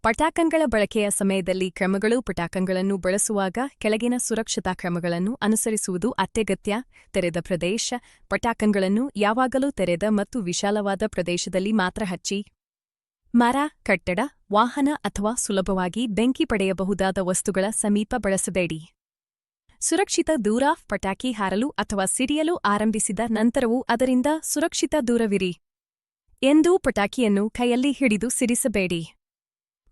ಪಟಾಕಂಗಳ ಬಳಕೆಯ ಸಮಯದಲ್ಲಿ ಕ್ರಮಗಳು ಪಟಾಕಂಗಳನ್ನು ಬಳಸುವಾಗ ಕೆಳಗಿನ ಸುರಕ್ಷತಾ ಕ್ರಮಗಳನ್ನು ಅನುಸರಿಸುವುದು ಅತ್ಯಗತ್ಯ. ತೆರೆದ ಪ್ರದೇಶ. ಪಟಾಕಂಗಳನ್ನು ಯಾವಾಗಲೂ ತೆರೆದ ಮತ್ತು ವಿಶಾಲವಾದ ಪ್ರದೇಶದಲ್ಲಿ ಮಾತ್ರ ಹಚ್ಚಿ. ಮರ, ಕಟ್ಟಡ, ವಾಹನ ಅಥವಾ ಸುಲಭವಾಗಿ ಬೆಂಕಿ ಪಡೆಯಬಹುದಾದ ವಸ್ತುಗಳ ಸಮೀಪ ಬಳಸಬೇಡಿ. ಸುರಕ್ಷಿತ ದೂರ. ಪಟಾಕಿ ಹಾರಲು ಅಥವಾ ಸಿಡಿಯಲು ಆರಂಭಿಸಿದ ನಂತರವೂ ಅದರಿಂದ ಸುರಕ್ಷಿತ ದೂರವಿರಿ. ಎಂದೂ ಪಟಾಕಿಯನ್ನು ಕೈಯಲ್ಲಿ ಹಿಡಿದು ಸಿಡಿಸಬೇಡಿ.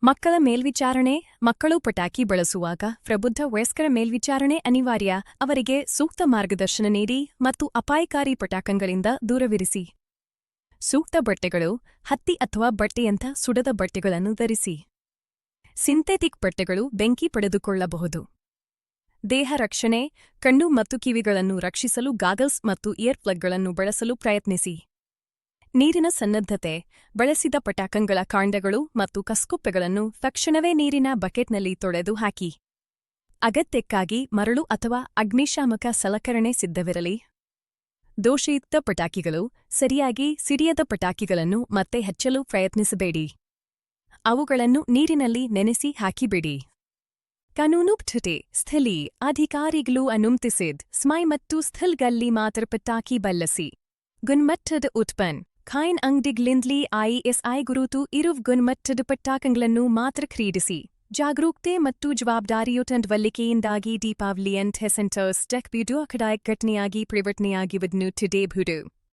ಮಕ್ಕಳ ಮೇಲ್ವಿಚಾರಣೆ. ಮಕ್ಕಳು ಪಟಾಕಿ ಬಳಸುವಾಗ ಪ್ರಬುದ್ಧ ವಯಸ್ಕರ ಮೇಲ್ವಿಚಾರಣೆ ಅನಿವಾರ್ಯ. ಅವರಿಗೆ ಸೂಕ್ತ ಮಾರ್ಗದರ್ಶನ ನೀಡಿ ಮತ್ತು ಅಪಾಯಕಾರಿ ಪಟಾಕಂಗಳಿಂದ ದೂರವಿರಿಸಿ. ಸೂಕ್ತ ಬಟ್ಟೆಗಳು. ಹತ್ತಿ ಅಥವಾ ಬಟ್ಟೆಯಂಥ ಸುಡದ ಬಟ್ಟೆಗಳನ್ನು ಧರಿಸಿ. ಸಿಂಥೆಟಿಕ್ ಬಟ್ಟೆಗಳು ಬೆಂಕಿ ಪಡೆದುಕೊಳ್ಳಬಹುದು. ದೇಹ ರಕ್ಷಣೆ. ಕಣ್ಣು ಮತ್ತು ಕಿವಿಗಳನ್ನು ರಕ್ಷಿಸಲು ಗಾಗಲ್ಸ್ ಮತ್ತು ಇಯರ್ ಪ್ಲಗ್ಗಳನ್ನು ಬಳಸಲು ಪ್ರಯತ್ನಿಸಿ. ನೀರಿನ ಸನ್ನದ್ಧತೆ. ಬಳಸಿದ ಪಟಾಕಂಗಳ ಕಾಂಡಗಳು ಮತ್ತು ಕಸ್ಕುಪ್ಪೆಗಳನ್ನು ತಕ್ಷಣವೇ ನೀರಿನ ಬಕೆಟ್ನಲ್ಲಿ ತೊಳೆದು ಹಾಕಿ. ಅಗತ್ಯಕ್ಕಾಗಿ ಮರಳು ಅಥವಾ ಅಗ್ನಿಶಾಮಕ ಸಲಕರಣೆ ಸಿದ್ಧವಿರಲಿ. ದೋಷಯುಕ್ತ ಪಟಾಕಿಗಳು. ಸರಿಯಾಗಿ ಸಿಡಿಯದ ಪಟಾಕಿಗಳನ್ನು ಮತ್ತೆ ಹಚ್ಚಲು ಪ್ರಯತ್ನಿಸಬೇಡಿ. ಅವುಗಳನ್ನು ನೀರಿನಲ್ಲಿ ನೆನೆಸಿ ಹಾಕಿಬಿಡಿ. ಕಾನೂನು ಬದ್ಧತೆ. ಸ್ಥಳೀ ಅಧಿಕಾರಿಗಳು ಅನುಮತಿಸಿದ ಸಮಯ ಮತ್ತು ಸ್ಥಳಗಳಲ್ಲಿ ಮಾತ್ರ ಪಟಾಕಿ ಬಳಸಿ. ಗುಣಮಟ್ಟದ ಉತ್ಪನ್ನ. ಖಾಯನ್ ಅಂಗಡಿಗಳಿಂದಲೇ ISI ಗುರುತು ಇರುವ ಗುಣಮಟ್ಟದ ಪಟಾಕಂಗಳನ್ನು ಮಾತ್ರ ಖರೀದಿಸಿ. ಜಾಗರೂಕತೆ ಮತ್ತು ಜವಾಬ್ದಾರಿಯುತ ಬಳಕೆಯಿಂದಾಗಿ ದೀಪಾವಳಿಯಂಥ ಸಂತೋಷ ಘಟನೆಯಾಗಿ ಪರಿವರ್ತನೆಯಾಗಿರುವುದನ್ನು ತಿಳಿಯಬಹುದು.